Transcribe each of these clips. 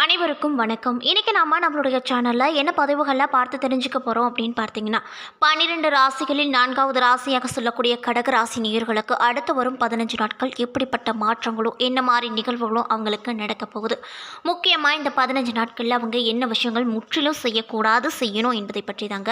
அனைவருக்கும் வணக்கம். இன்றைக்கி நம்மளுடைய சேனலில் என்ன பதிவுகளில் பார்த்து தெரிஞ்சுக்க போகிறோம் அப்படின்னு பார்த்தீங்கன்னா, 12 ராசிகளில் 4வது ராசியாக சொல்லக்கூடிய கடக ராசி நேயர்களுக்கு அடுத்து வரும் 15 நாட்கள் எப்படிப்பட்ட மாற்றங்களோ என்ன மாதிரி நிகழ்வுகளோ அவங்களுக்கு நடக்க போகுது. முக்கியமாக இந்த 15 நாட்களில் அவங்க என்ன விஷயங்கள் முற்றிலும் செய்யக்கூடாது, செய்யணும் என்பதை பற்றி தாங்க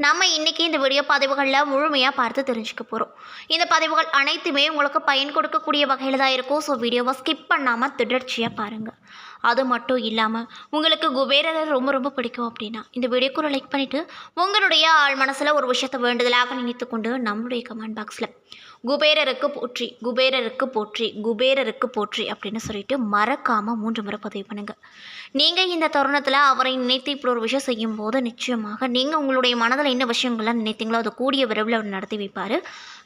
நம்ம இன்றைக்கி இந்த வீடியோ பதிவுகளில் முழுமையாக பார்த்து தெரிஞ்சுக்க போகிறோம். இந்த பதிவுகள் அனைத்துமே உங்களுக்கு பயன் கொடுக்கக்கூடிய வகையில் தான் இருக்கும். ஸோ வீடியோவை ஸ்கிப் பண்ணாமல் தொடர்ச்சியாக பாருங்கள். அது மட்டும் இல்லாமல் உங்களுக்கு குபேரரை ரொம்ப ரொம்ப பிடிக்கும் அப்படின்னா இந்த வீடியோக்குள்ள லைக் பண்ணிவிட்டு உங்களுடைய ஆள் மனசில் ஒரு விஷயத்தை வேண்டுதலாக நினைத்து கொண்டு நம்மளுடைய கமெண்ட் பாக்ஸில் குபேரருக்கு போற்றி, குபேரருக்கு போற்றி, குபேரருக்கு போற்றி அப்படின்னு சொல்லிட்டு மறக்காமல் 3 முறை பதிவு பண்ணுங்கள். நீங்கள் இந்த தருணத்தில் அவரை நினைத்து இப்படி ஒரு விஷயம் செய்யும்போது நிச்சயமாக நீங்கள் உங்களுடைய மனதில் என்ன விஷயங்கள்லாம் நினைத்தீங்களோ அதை கூடிய விரைவில் அவர் நடத்தி வைப்பார்.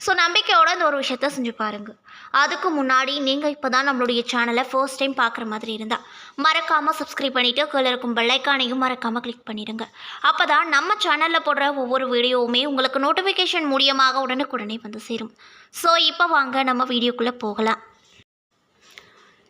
ஸோ நம்பிக்கையோடு இந்த ஒரு விஷயத்த செஞ்சு பாருங்கள். அதுக்கு முன்னாடி நீங்கள் இப்போ தான் நம்மளுடைய சேனலை ஃபர்ஸ்ட் டைம் பார்க்குற மாதிரி இருந்தால் மறக்காமல் சப்ஸ்கிரைப் பண்ணிவிட்டு கீழே இருக்கும் பெல்லைக்கானையும் மறக்காமல் கிளிக் பண்ணிடுங்க. அப்போ தான் நம்ம சேனலில் போடுற ஒவ்வொரு வீடியோவுமே உங்களுக்கு நோட்டிஃபிகேஷன் மூலியமாக உடனுக்குடனே வந்து சேரும். ஸோ இப்போ வாங்க நம்ம வீடியோக்குள்ளே போகலாம்.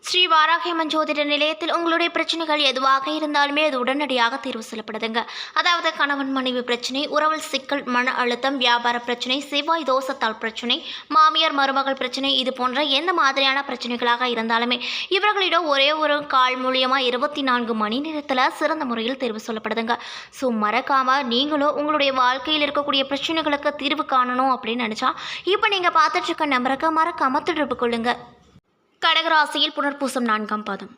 ஸ்ரீ வாராகியம்மன் ஜோதிட நிலையத்தில் உங்களுடைய பிரச்சனைகள் எதுவாக இருந்தாலுமே அது உடனடியாக தீர்வு செய்யப்படுதுங்க. அதாவது கணவன் மனைவி பிரச்சனை, உறவில் சிக்கல், மன அழுத்தம், வியாபார பிரச்சனை, செவ்வாய் தோஷத்தால் பிரச்சனை, மாமியார் மருமகள் பிரச்சனை, இது போன்ற எந்த மாதிரியான பிரச்சனைகளாக இருந்தாலுமே இவர்களிடம் ஒரே ஒரு கால் மூலியமாக 24 மணி நேரத்தில் சிறந்த முறையில் தேர்வு சொல்லப்படுதுங்க. ஸோ மறக்காமல் நீங்களும் உங்களுடைய வாழ்க்கையில் இருக்கக்கூடிய பிரச்சனைகளுக்கு தீர்வு காணணும் அப்படின்னு நினச்சா இப்போ நீங்கள் பார்த்துட்டு இருக்க நம்பருக்கு மறக்காமல் தொடர்பு கொள்ளுங்கள். கடகராசியில் புனர்பூசம் 4ஆம் பாதம்,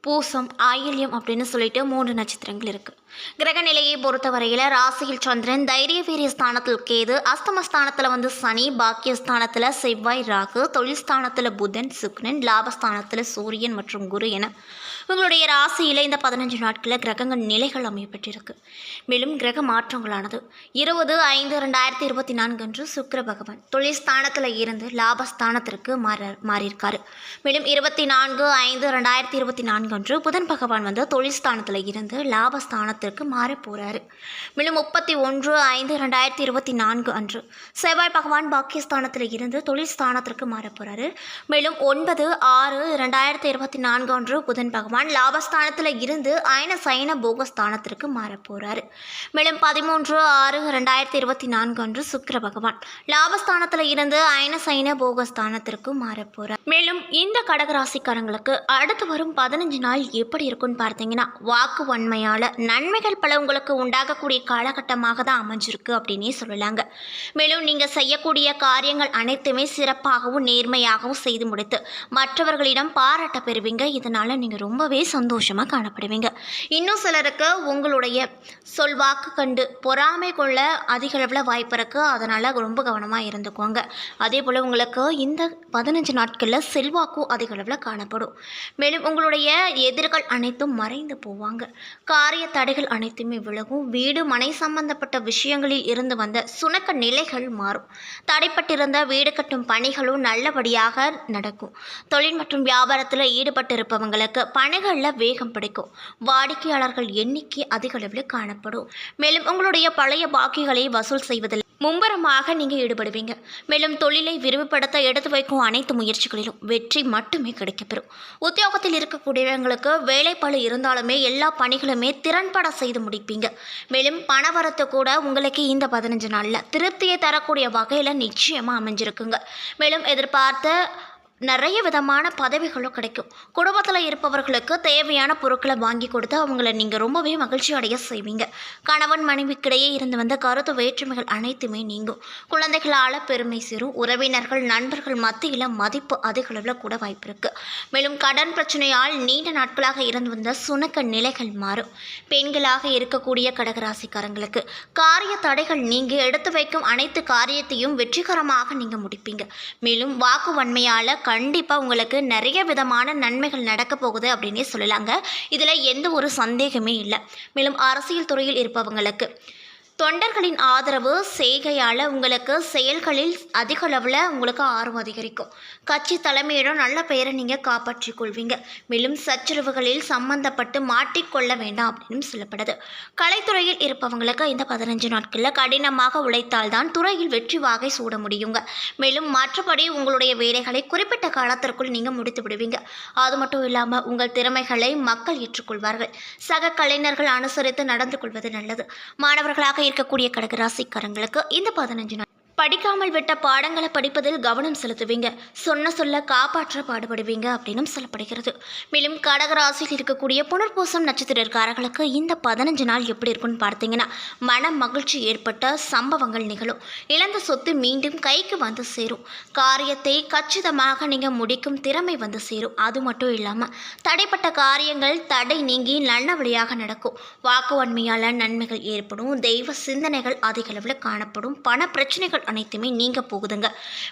பூசம், ஆயில்யம் அப்படின்னு சொல்லிட்டு 3 நட்சத்திரங்கள் இருக்குது. கிரக நிலையை பொறுத்தவரையில் ராசியில் சந்திரன், தைரிய வீரிய ஸ்தானத்தில் கேது, அஸ்தமஸ்தானத்தில் சனி, பாக்கியஸ்தானத்தில் செவ்வாய், ராகு, தொழில் ஸ்தானத்தில் புதன், சுக்கிரன், லாபஸ்தானத்தில் சூரியன் மற்றும் குரு என உங்களுடைய ராசியில் இந்த 15 நாட்களில் கிரகங்கள் நிலைகள் அமையப்பட்டிருக்கு. மேலும் கிரக மாற்றங்களானது 20/5/2024 அன்று சுக்கிர பகவான் தொழில் ஸ்தானத்தில் இருந்து லாபஸ்தானத்திற்கு மாறியிருக்காரு. மேலும் 24/5/2024 அன்று புதன் பகவான் தொழில் ஸ்தானத்தில் இருந்து லாபஸ்தானத்திற்கு மாற போகிறாரு. மேலும் 31/5/2024 அன்று செவ்வாய் பகவான் பாக்கியஸ்தானத்தில் இருந்து தொழில் ஸ்தானத்திற்கு மாற போகிறாரு. மேலும் 9/6/2024 அன்று புதன் பகவான் லாபஸ்தானத்தில் இருந்து அயன சயன போகஸ்தானத்திற்கு மாற போகிறாரு. மேலும் 13/6/2024 அன்று சுக்கிர பகவான் லாபஸ்தானத்தில் இருந்து அயன சயன போகஸ்தானத்திற்கு மாற போகிறார். மேலும் இந்த கடகராசிக்காரங்களுக்கு அடுத்து வரும் 15 நாள் எப்படி இருக்குன்னு பார்த்தீங்கன்னா, வாக்கு வன்மையால் நன்மைகள் பல உங்களுக்கு உண்டாகக்கூடிய காலகட்டமாக தான் அமைஞ்சிருக்கு அப்படின்னே சொல்லலாங்க. மேலும் நீங்கள் செய்யக்கூடிய காரியங்கள் அனைத்துமே சிறப்பாகவும் நேர்மையாகவும் செய்து முடித்து மற்றவர்களிடம் பாராட்ட பெறுவீங்க. இதனால் நீங்கள் ரொம்பவே சந்தோஷமாக காணப்படுவீங்க. இன்னும் சிலருக்கு உங்களுடைய சொல்வாக்கு கண்டு பொறாமை கொள்ள அதிக அளவில் வாய்ப்பு இருக்குது. அதனால் ரொம்ப கவனமாக இருந்துக்குவாங்க. அதே போல் உங்களுக்கு இந்த 15 நாட்களில் செல்வாக்கும் அதிக அளவில் காணப்படும். மேலும் உங்களுடைய எதிர்கள் அனைத்தும் மறைந்து போவாங்க. காரிய தடைகள் அனைத்துமே விலகும். வீடு மனை சம்பந்தப்பட்ட விஷயங்களில் இருந்து வந்த சுணக்க நிலைகள் மாறும். தடைப்பட்டிருந்த வீடு கட்டும் பணிகளும் நல்லபடியாக நடக்கும். தொழில் மற்றும் வியாபாரத்தில் ஈடுபட்டிருப்பவங்களுக்கு பணிகளில் வேகம் பிடிக்கும். வாடிக்கையாளர்கள் எண்ணிக்கை அதிக அளவில் காணப்படும். மேலும் உங்களுடைய பழைய பாக்கிகளை வசூல் செய்வதில் மும்பரமாக நீங்கள் ஈடுபடுவீங்க. மேலும் தொழிலை விரிவுபடுத்த எடுத்து வைக்கும் அனைத்து முயற்சிகளிலும் வெற்றி மட்டுமே கிடைக்கப்பெறும். உத்தியோகத்தில் இருக்கக்கூடியவங்களுக்கு வேலைப்பளு இருந்தாலுமே எல்லா பணிகளுமே திறன்பட செய்து முடிப்பீங்க. மேலும் பணவரத்து கூட உங்களுக்கு இந்த 15 நாளில் திருப்தியை தரக்கூடிய வகையில் நிச்சயமாக அமைஞ்சிருக்குங்க. மேலும் எதிர்பார்த்த நிறைய விதமான பதவிகளும் கிடைக்கும். குடும்பத்தில் இருப்பவர்களுக்கு தேவையான பொருட்களை வாங்கி கொடுத்து அவங்கள நீங்கள் ரொம்பவே மகிழ்ச்சி அடைய செய்வீங்க. கணவன் மனைவிக்கிடையே இருந்து வந்த கருத்து வேற்றுமைகள் அனைத்துமே நீங்கும். குழந்தைகளால் பெருமை சேரும். உறவினர்கள் நண்பர்கள் மத்தியில் மதிப்பு அதிக அளவில் கூட வாய்ப்பு இருக்குது. மேலும் கடன் பிரச்சனையால் நீண்ட நாட்களாக இருந்து வந்த சுணக்க நிலைகள் மாறும். பெண்களாக இருக்கக்கூடிய கடகராசிக்காரங்களுக்கு காரிய தடைகள் நீங்கள் எடுத்து வைக்கும் அனைத்து காரியத்தையும் வெற்றிகரமாக நீங்கள் முடிப்பீங்க. மேலும் வாக்கு வன்மையால் கண்டிப்பாக உங்களுக்கு நிறைய விதமான நன்மைகள் நடக்க போகுது அப்படின்னே சொல்லலாங்க. இதில் எந்த ஒரு சந்தேகமே இல்லை. மேலும் அரசியல் துறையில் இருப்பவங்களுக்கு தொண்டர்களின் ஆதரவு செய்கையால் உங்களுக்கு செயல்களில் அதிக அளவில் உங்களுக்கு ஆர்வம் அதிகரிக்கும். கட்சி தலைமையிடம் நல்ல பெயரை நீங்கள் காப்பாற்றிக் கொள்வீங்க. மேலும் சச்சரவுகளில் சம்பந்தப்பட்டு மாட்டிக்கொள்ள வேண்டாம் அப்படின்னு சொல்லப்படுது. கலைத்துறையில் இருப்பவங்களுக்கு இந்த 15 நாட்களில் கடினமாக உழைத்தால்தான் துறையில் வெற்றி வாகை சூட முடியுங்க. மேலும் மற்றபடி உங்களுடைய வேலைகளை குறிப்பிட்ட காலத்திற்குள் நீங்கள் முடித்து விடுவீங்க. அது மட்டும் இல்லாமல் உங்கள் திறமைகளை மக்கள் ஏற்றுக்கொள்வார்கள். சக கலைஞர்கள் அனுசரித்து நடந்து கொள்வது நல்லது. மாணவர்களாக இருக்கக்கூடிய கடகராசிக்காரங்களுக்கு இந்த 15 நாள் படிக்காமல் விட்ட பாடங்களை படிப்பதில் கவனம் செலுத்துவீங்க. சொல்ல காப்பாற்ற பாடுபடுவீங்க அப்படின்னு சொல்லப்படுகிறது. மேலும் கடகராசியில் இருக்கக்கூடிய புனர்பூசம் நட்சத்திரக்காரர்களுக்கு இந்த 15 நாள் எப்படி இருக்குன்னு பார்த்தீங்கன்னா, மன மகிழ்ச்சி ஏற்பட்ட சம்பவங்கள் நிகழும். இழந்த சொத்து மீண்டும் கைக்கு வந்து சேரும். காரியத்தை கச்சிதமாக நீங்கள் முடிக்கும் திறமை வந்து சேரும். அது மட்டும் இல்லாமல் தடைப்பட்ட காரியங்கள் தடை நீங்கி நல்ல வழியாக நடக்கும். வாக்கு வன்மையால் நன்மைகள் ஏற்படும். தெய்வ சிந்தனைகள் அதிக அளவில் காணப்படும். பண பிரச்சனைகள் அனைத்துமே நீங்க போகுதுங்க.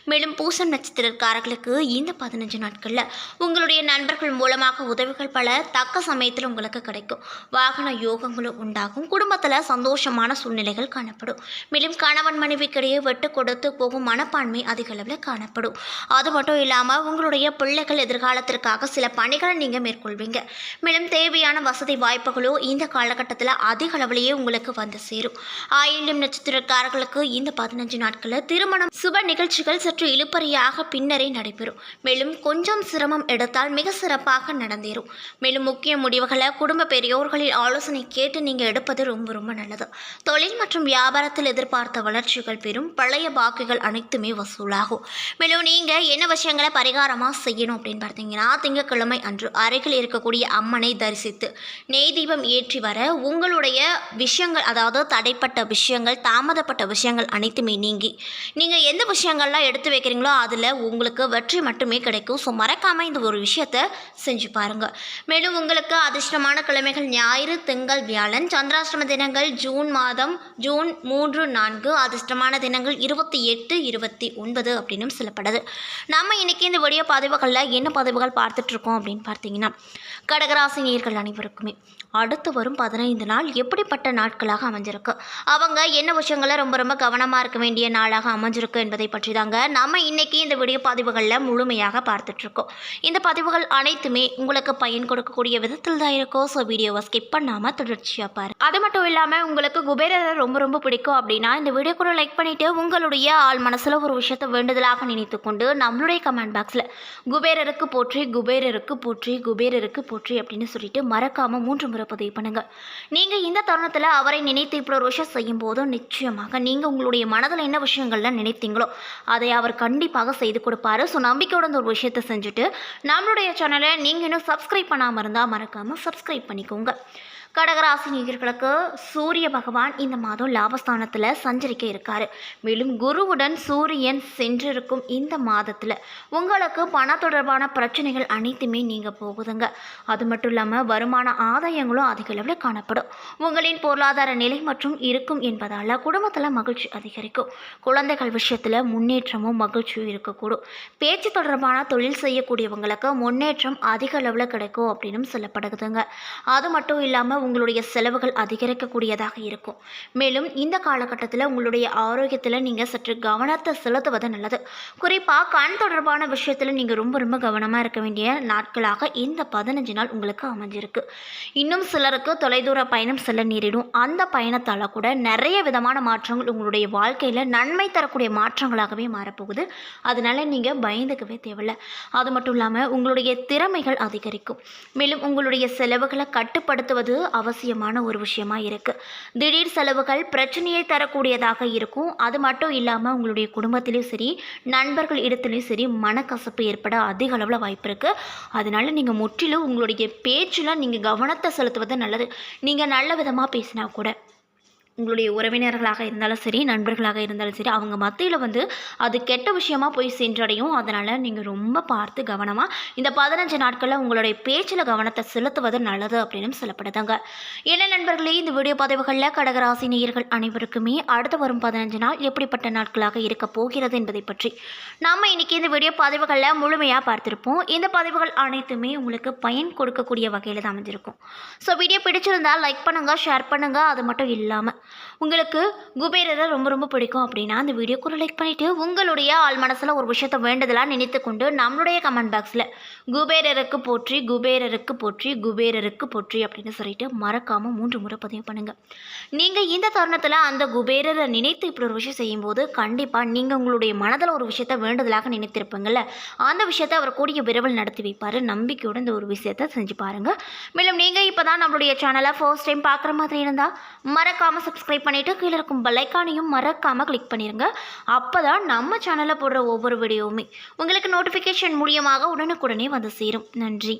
மேலும் பூசம் நட்சத்திரக்காரர்களுக்கு இந்த 15 நாட்களில் உங்களுடைய நண்பர்கள் மூலமாக உதவிகள் பல தக்க சமயத்தில் உங்களுக்கு கிடைக்கும். வாகன யோகங்களும் உண்டாகும். குடும்பத்தில் சந்தோஷமான சூழ்நிலைகள் காணப்படும். மேலும் கணவன் மனைவிக்கிடையே வெட்டு கொடுத்து போகும் மனப்பான்மை அதிக அளவில் காணப்படும். அது மட்டும் இல்லாமல் உங்களுடைய பிள்ளைகள் எதிர்காலத்திற்காக சில பணிகளை நீங்கள் மேற்கொள்வீங்க. மேலும் தேவையான வசதி வாய்ப்புகளோ இந்த காலகட்டத்தில் அதிக அளவிலேயே உங்களுக்கு வந்து சேரும். ஆயில்யம் நட்சத்திரக்காரர்களுக்கு இந்த 15 நாட்கள் திருமணம் சுப நிகழ்ச்சிகள் சற்று இழுபறியாக பின்னரே நடைபெறும். மேலும் கொஞ்சம் சிரமம் எடுத்தால் மிக சிறப்பாக நடந்தேறும். மேலும் முக்கிய முடிவுகளை குடும்ப பெரியோர்களின் ஆலோசனை கேட்டு நீங்கள் எடுப்பது ரொம்ப ரொம்ப நல்லது. தொழில் மற்றும் வியாபாரத்தில் எதிர்பார்த்த வளர்ச்சிகள் பெறும். பழைய பாக்கிகள் அனைத்துமே வசூலாகும். மேலும் நீங்கள் என்ன விஷயங்களை பரிகாரமாக செய்யணும் அப்படின்னு பார்த்தீங்கன்னா, திங்கட்கிழமை அன்று அருகில் இருக்கக்கூடிய அம்மனை தரிசித்து நெய் தீபம் ஏற்றி வர உங்களுடைய விஷயங்கள், அதாவது தடைப்பட்ட விஷயங்கள், தாமதப்பட்ட விஷயங்கள் அனைத்துமே நீங்கி நீங்கள் எந்த விஷயங்கள்லாம் எடுத்து வைக்கிறீங்களோ அதில் உங்களுக்கு வெற்றி மட்டுமே கிடைக்கும். ஸோ மறக்காமல் இந்த ஒரு விஷயத்தை செஞ்சு பாருங்கள். மேலும் உங்களுக்கு அதிர்ஷ்டமான கிழமைகள் ஞாயிறு, திங்கள், வியாழன். சந்திராஷ்டம தினங்கள் ஜூன் மாதம் ஜூன் 3, 4. அதிர்ஷ்டமான தினங்கள் 28, 29 அப்படின்னு சொல்லப்படுது. நம்ம இன்றைக்கி இந்த வீடியோ பதிவுகளில் என்ன பதிவுகள் பார்த்துட்ருக்கோம் அப்படின்னு பார்த்தீங்கன்னா, கடகராசி நேயர்கள் அனைவருக்குமே அடுத்து வரும் 15 நாள் எப்படிப்பட்ட நாட்களாக அமைஞ்சிருக்கு, அவங்க என்ன விஷயங்களை ரொம்ப ரொம்ப கவனமாக இருக்க வேண்டிய நாளாக அமைஞ்சிருக்கு என்பதை பற்றி தாங்க நம்ம இன்றைக்கி இந்த வீடியோ பதிவுகளில் முழுமையாக பார்த்துட்ருக்கோம். இந்த பதிவுகள் அனைத்துமே உங்களுக்கு பயன் கொடுக்கக்கூடிய விதத்தில் தான் இருக்கும். ஸோ வீடியோவை ஸ்கிப் பண்ணாமல் தொடர்ச்சியாக பாரு. அது மட்டும் இல்லாமல் உங்களுக்கு குபேரரை ரொம்ப ரொம்ப பிடிக்கும் அப்படின்னா இந்த வீடியோ கூட லைக் பண்ணிவிட்டு உங்களுடைய ஆள் மனசில் ஒரு விஷயத்தை வேண்டுதலாக நினைத்து கொண்டு நம்மளுடைய கமெண்ட் பாக்ஸில் குபேரருக்கு போற்றி, குபேரருக்கு போற்றி, குபேரருக்கு போற்றி அப்படின்னு சொல்லிட்டு மறக்காமல் 3 முறை பதிவு பண்ணுங்கள். நீங்கள் இந்த தருணத்தில் அவரை நினைத்து இப்படி ஒரு விஷயம் செய்யும் போதும் நிச்சயமாக நீங்கள் உங்களுடைய மனதில் என்ன விஷயங்கள்லாம் நினைத்தீங்களோ அதை அவர் கண்டிப்பாக செய்து கொடுப்பாரு. ஸோ நம்பிக்கையோட ஒரு விஷயத்தை செஞ்சுட்டு நம்மளுடைய சேனலை நீங்கள் இன்னும் சப்ஸ்கிரைப் பண்ணாமல் இருந்தால் மறக்காமல் சப்ஸ்கிரைப் பண்ணிக்கோங்க. கடகராசி நேயர்களுக்கு சூரிய பகவான் இந்த மாதம் லாபஸ்தானத்தில் சஞ்சரிக்க இருக்காரு. மேலும் குருவுடன் சூரியன் சென்றிருக்கும் இந்த மாதத்தில் உங்களுக்கு பண தொடர்பான பிரச்சனைகள் அனைத்துமே நீங்கள் போகுதுங்க. அது மட்டும் இல்லாமல் வருமான ஆதாயங்களும் அதிக அளவில் காணப்படும். உங்களின் பொருளாதார நிலை மற்றும் இருக்கும் என்பதால் குடும்பத்தில் மகிழ்ச்சி அதிகரிக்கும். குழந்தைகள் விஷயத்தில் முன்னேற்றமும் மகிழ்ச்சியும் இருக்கக்கூடும். பேச்சு தொடர்பான தொழில் செய்யக்கூடியவங்களுக்கு முன்னேற்றம் அதிக அளவில் கிடைக்கும் அப்படின்னு சொல்லப்படுதுங்க. அது மட்டும் இல்லாமல் உங்களுடைய செலவுகள் அதிகரிக்கக்கூடியதாக இருக்கும். மேலும் இந்த காலகட்டத்தில் உங்களுடைய ஆரோக்கியத்தில் நீங்கள் சற்று கவனத்தை செலுத்துவது நல்லது. குறிப்பாக கண் தொடர்பான விஷயத்தில் நீங்கள் ரொம்ப ரொம்ப கவனமாக இருக்க வேண்டிய நாட்களாக இந்த 15 நாள் உங்களுக்கு அமைஞ்சிருக்கு. இன்னும் சிலருக்கு தொலைதூர பயணம் செல்ல நேரிடும். அந்த பயணத்தால் கூட நிறைய விதமான மாற்றங்கள் உங்களுடைய வாழ்க்கையில் நன்மை தரக்கூடிய மாற்றங்களாகவே மாறப்போகுது. அதனால் நீங்கள் பயந்துக்கவே தேவையில்லை. அது மட்டும் இல்லாமல் உங்களுடைய திறமைகள் அதிகரிக்கும். மேலும் உங்களுடைய செலவுகளை கட்டுப்படுத்துவது அவசியமான ஒரு விஷயமா இருக்குது. திடீர் செலவுகள் பிரச்சனையை தரக்கூடியதாக இருக்கும். அது மட்டும் இல்லாமல் உங்களுடைய குடும்பத்திலையும் சரி, நண்பர்கள் இடத்துலையும் சரி மனக்கசப்பு ஏற்பட அதிக அளவில் வாய்ப்பு இருக்குது. அதனால் நீங்கள் முற்றிலும் உங்களுடைய பேச்சில் நீங்கள் கவனத்தை செலுத்துவது நல்லது. நீங்கள் நல்ல விதமாக பேசினா கூட உங்களுடைய உறவினர்களாக இருந்தாலும் சரி, நண்பர்களாக இருந்தாலும் சரி, அவங்க மத்தியில் அது கெட்ட விஷயமாக போய் சென்றடையும். அதனால் நீங்கள் ரொம்ப பார்த்து கவனமாக இந்த 15 நாட்களில் உங்களுடைய பேச்சில் கவனத்தை செலுத்துவது நல்லது அப்படின்னு சொல்லப்படுதுங்க. என்ன நண்பர்களே, இந்த வீடியோ பதிவுகளில் கடகராசி நேயர்கள் அனைவருக்குமே அடுத்து வரும் 15 நாள் எப்படிப்பட்ட நாட்களாக இருக்க போகிறது என்பதை பற்றி நம்ம இன்றைக்கி இந்த வீடியோ பதிவுகளில் முழுமையாக பார்த்துருப்போம். இந்த பதிவுகள் அனைத்துமே உங்களுக்கு பயன் கொடுக்கக்கூடிய வகையில் தான் அமைஞ்சிருக்கும். ஸோ வீடியோ பிடிச்சிருந்தால் லைக் பண்ணுங்கள், ஷேர் பண்ணுங்கள். அது மட்டும் இல்லாமல் உங்களுக்கு குபேரரை ரொம்ப ரொம்ப பிடிக்கும் அப்படின்னா அந்த வீடியோக்கு ஒரு லைக் பண்ணிவிட்டு உங்களுடைய ஆள் மனசில் ஒரு விஷயத்தை வேண்டுதலாக நினைத்து கொண்டு நம்மளுடைய கமெண்ட் பாக்ஸில் குபேரருக்கு போற்றி குபேரருக்கு போற்றி குபேரருக்கு போற்றி அப்படின்னு சொல்லிட்டு மறக்காமல் 3 முறை பதிவு பண்ணுங்கள். நீங்கள் இந்த தருணத்தில் அந்த குபேரரை நினைத்து இப்படி ஒரு விஷயம் செய்யும்போது கண்டிப்பாக நீங்கள் உங்களுடைய மனதில் ஒரு விஷயத்தை வேண்டுதலாக நினைத்திருப்பீங்கள்ல, அந்த விஷயத்தை அவர் கூடிய விரைவில் நடத்தி வைப்பார். நம்பிக்கையோடு இந்த ஒரு விஷயத்தை செஞ்சு பாருங்கள். மேலும் நீங்கள் இப்போ தான் நம்மளுடைய சேனலை ஃபர்ஸ்ட் டைம் பார்க்குற மாதிரி இருந்தால் மறக்காமல் சப்ஸ்கிரைப் பண்ணிவிட்டு கீழே இருக்கும் பெல் ஐக்கானையும் மறக்காமல் கிளிக் பண்ணிடுங்க. அப்போ தான் நம்ம சேனலில் போடுற ஒவ்வொரு வீடியோவுமே உங்களுக்கு நோட்டிஃபிகேஷன் மூலியமாக உடனுக்குடனே வந்து சேரும். நன்றி.